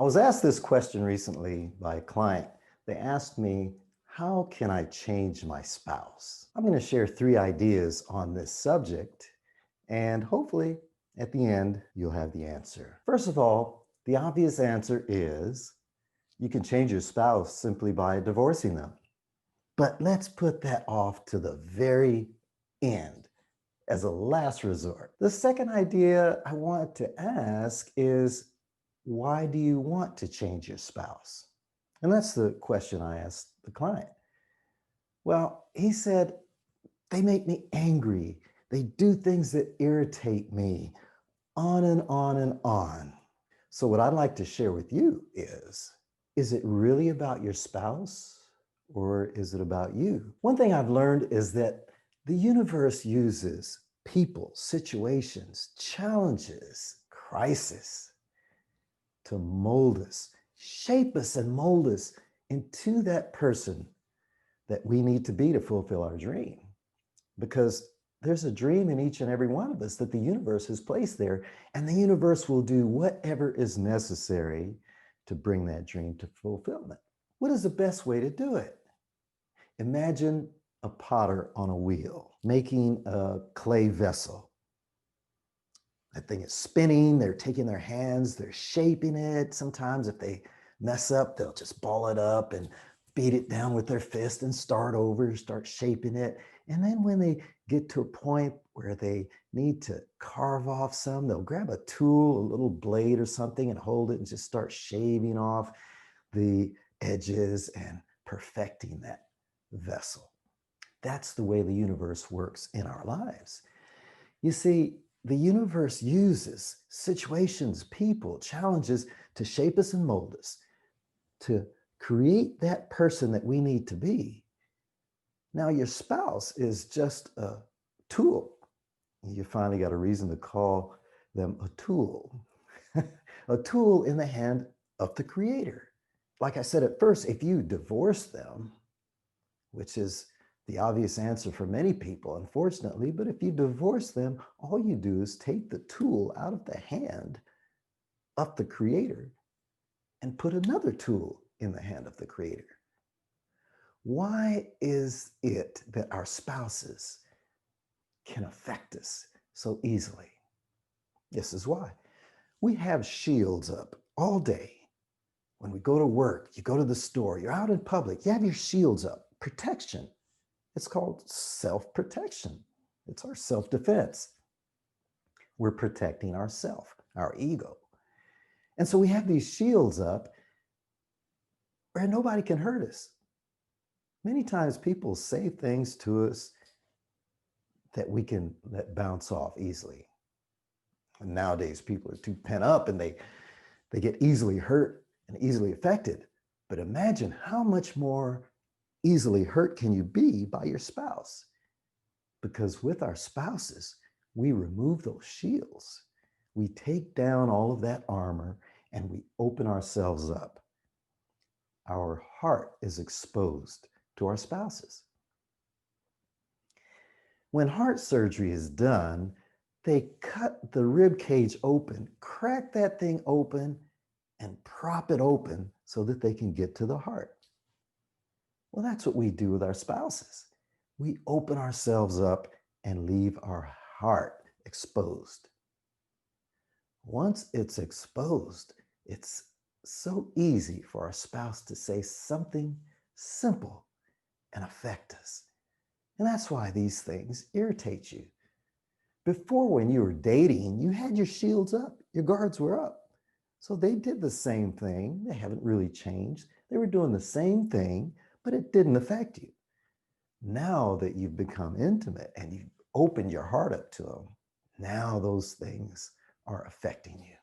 was asked this question recently by a client. They asked me, how can I change my spouse? I'm going to share 3 ideas on this subject, and hopefully at the end, you'll have the answer. First of all, the obvious answer is you can change your spouse simply by divorcing them. But let's put that off to the very end as a last resort. The second idea I want to ask is, why do you want to change your spouse? And that's the question I asked the client. Well, he said, they make me angry. They do things that irritate me, on and on and on. So what I'd like to share with you is it really about your spouse or is it about you? One thing I've learned is that the universe uses people, situations, challenges, crisis to mold us, shape us and mold us into that person that we need to be to fulfill our dream. Because there's a dream in each and every one of us that the universe has placed there, and the universe will do whatever is necessary to bring that dream to fulfillment. What is the best way to do it? Imagine a potter on a wheel making a clay vessel. That thing is spinning, they're taking their hands, they're shaping it. Sometimes if they mess up, they'll just ball it up and beat it down with their fist and start over, start shaping it. And then when they get to a point where they need to carve off some, they'll grab a tool, a little blade or something, and hold it and just start shaving off the edges and perfecting that vessel. That's the way the universe works in our lives. You see, the universe uses situations, people, challenges to shape us and mold us, to create that person that we need to be. Now, your spouse is just a tool. You finally got a reason to call them a tool. A tool in the hand of the Creator. Like I said at first, if you divorce them, which is the obvious answer for many people, unfortunately, but if you divorce them, all you do is take the tool out of the hand of the Creator and put another tool in the hand of the Creator. Why is it that our spouses can affect us so easily? This is why. We have shields up all day. When we go to work, you go to the store, you're out in public, you have your shields up, protection. It's called self-protection. It's our self-defense. We're protecting ourselves, our ego. And so we have these shields up where nobody can hurt us. Many times people say things to us that we can let bounce off easily. And nowadays people are too pent up and they get easily hurt and easily affected. But imagine how much more easily hurt can you be by your spouse? Because with our spouses, we remove those shields. We take down all of that armor and we open ourselves up. Our heart is exposed to our spouses. When heart surgery is done, they cut the rib cage open, crack that thing open, and prop it open so that they can get to the heart. Well, that's what we do with our spouses. We open ourselves up and leave our heart exposed. Once it's exposed, it's so easy for our spouse to say something simple and affect us. And that's why these things irritate you. Before, when you were dating, you had your shields up, your guards were up. So they did the same thing. They haven't really changed. They were doing the same thing, but it didn't affect you. Now that you've become intimate and you've opened your heart up to them, now those things are affecting you.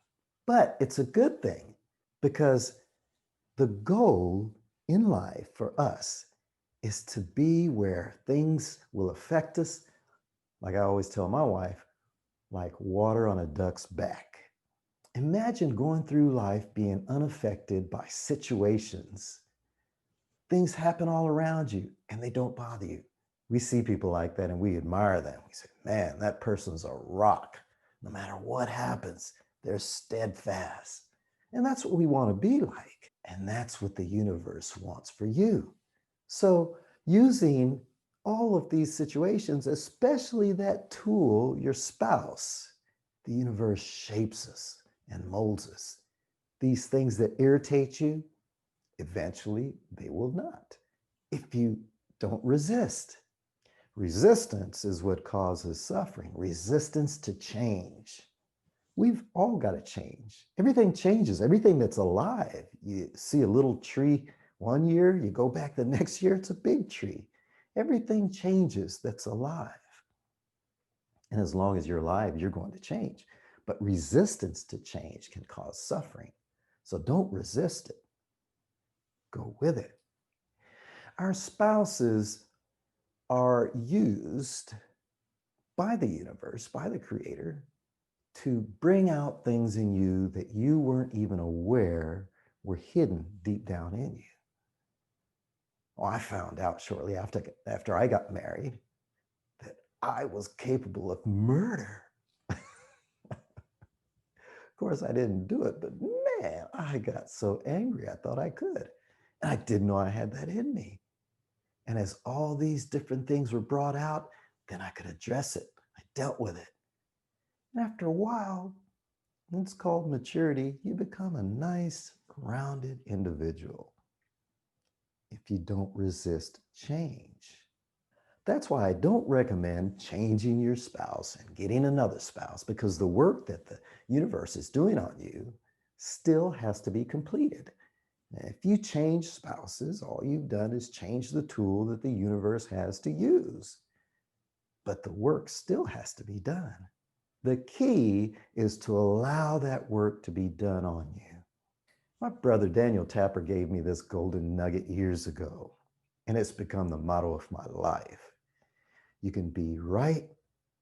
But it's a good thing, because the goal in life for us is to be where things will affect us, like I always tell my wife, like water on a duck's back. Imagine going through life being unaffected by situations. Things happen all around you and they don't bother you. We see people like that and we admire them. We say, man, that person's a rock. No matter what happens, they're steadfast. And that's what we want to be like. And that's what the universe wants for you. So, using all of these situations, especially that tool, your spouse, the universe shapes us and molds us. These things that irritate you, eventually they will not if you don't resist. Resistance is what causes suffering, resistance to change. We've all got to change. Everything changes, everything that's alive. You see a little tree one year, you go back the next year, it's a big tree. Everything changes that's alive. And as long as you're alive, you're going to change. But resistance to change can cause suffering. So don't resist it, go with it. Our spouses are used by the universe, by the creator, to bring out things in you that you weren't even aware were hidden deep down in you. Well, I found out shortly after I got married that I was capable of murder. Of course, I didn't do it, but man, I got so angry. I thought I could. And I didn't know I had that in me. And as all these different things were brought out, then I could address it. I dealt with it. And after a while, it's called maturity, you become a nice, grounded individual if you don't resist change. That's why I don't recommend changing your spouse and getting another spouse, because the work that the universe is doing on you still has to be completed. Now, if you change spouses, all you've done is change the tool that the universe has to use. But the work still has to be done. The key is to allow that work to be done on you. My brother Daniel Tapper gave me this golden nugget years ago, and it's become the motto of my life. You can be right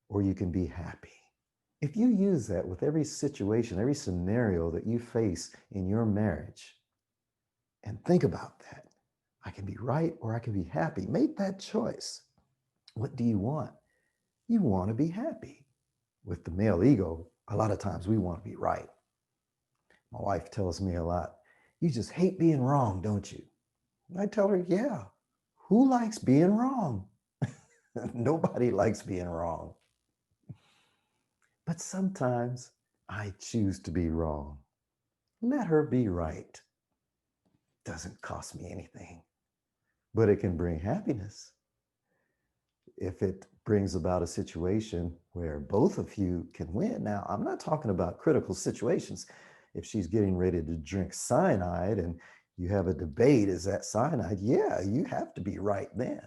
or you can be happy. If you use that with every situation, every scenario that you face in your marriage, and think about that, I can be right or I can be happy. Make that choice. What do you want? You want to be happy. With the male ego, a lot of times we want to be right. My wife tells me a lot, you just hate being wrong, don't you? And I tell her, yeah. Who likes being wrong? Nobody likes being wrong. But sometimes I choose to be wrong. Let her be right. Doesn't cost me anything, but it can bring happiness. If it brings about a situation where both of you can win. Now, I'm not talking about critical situations. If she's getting ready to drink cyanide and you have a debate, is that cyanide? Yeah, you have to be right then.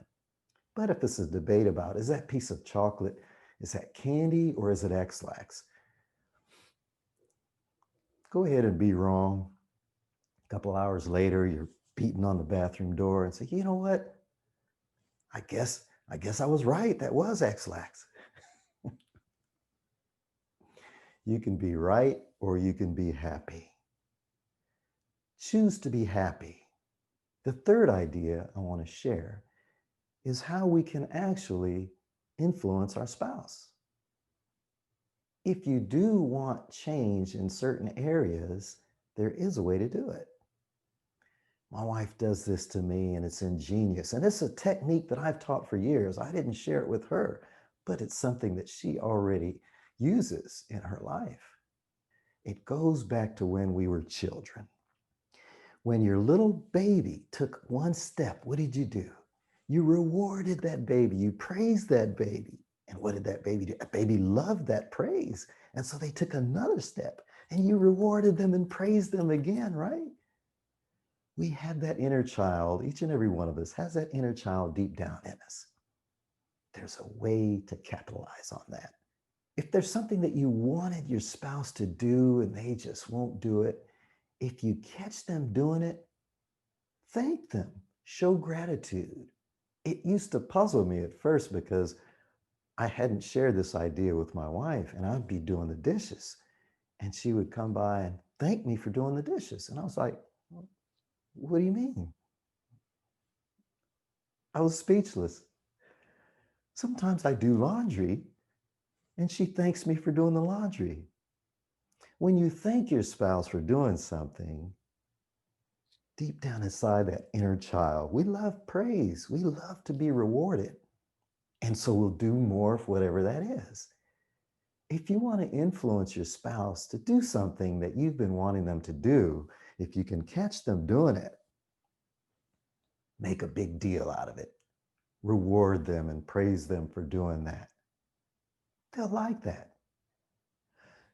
But if this is a debate about, is that piece of chocolate, is that candy or is it X-Lax? Go ahead and be wrong. A couple hours later, you're beating on the bathroom door and say, you know what? I guess I was right. That was X-Lax. You can be right or you can be happy. Choose to be happy. The third idea I want to share is how we can actually influence our spouse. If you do want change in certain areas, there is a way to do it. My wife does this to me and it's ingenious. And it's a technique that I've taught for years. I didn't share it with her, but it's something that she already uses in her life. It goes back to when we were children. When your little baby took one step, what did you do? You rewarded that baby. You praised that baby. And what did that baby do? A baby loved that praise. And so they took another step and you rewarded them and praised them again, right? We have that inner child. Each and every one of us has that inner child deep down in us. There's a way to capitalize on that. If there's something that you wanted your spouse to do and they just won't do it, if you catch them doing it, thank them, show gratitude. It used to puzzle me at first because I hadn't shared this idea with my wife, and I'd be doing the dishes and she would come by and thank me for doing the dishes. And I was like, what do you mean? I was speechless. Sometimes I do laundry and she thanks me for doing the laundry. When you thank your spouse for doing something, deep down inside that inner child, we love praise. We love to be rewarded. And so we'll do more of whatever that is. If you want to influence your spouse to do something that you've been wanting them to do, if you can catch them doing it, make a big deal out of it. Reward them and praise them for doing that. They'll like that.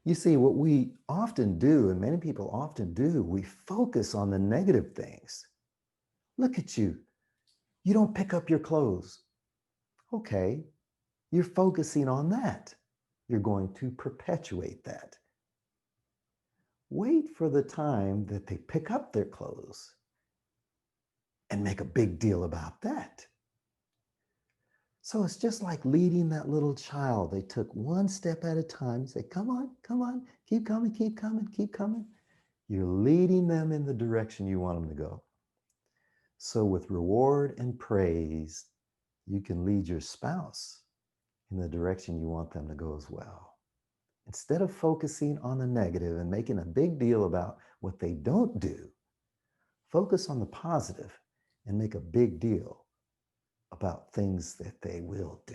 You see, what we often do, and many people often do, we focus on the negative things. Look at you. You don't pick up your clothes. Okay, you're focusing on that. You're going to perpetuate that. Wait for the time that they pick up their clothes and make a big deal about that. So it's just like leading that little child. They took one step at a time. Say, come on, keep coming, keep coming, keep coming. You're leading them in the direction you want them to go. So with reward and praise, you can lead your spouse in the direction you want them to go as well. Instead of focusing on the negative and making a big deal about what they don't do, focus on the positive and make a big deal about things that they will do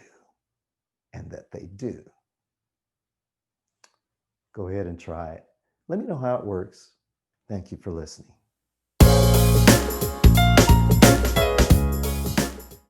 and that they do. Go ahead and try it. Let me know how it works. Thank you for listening.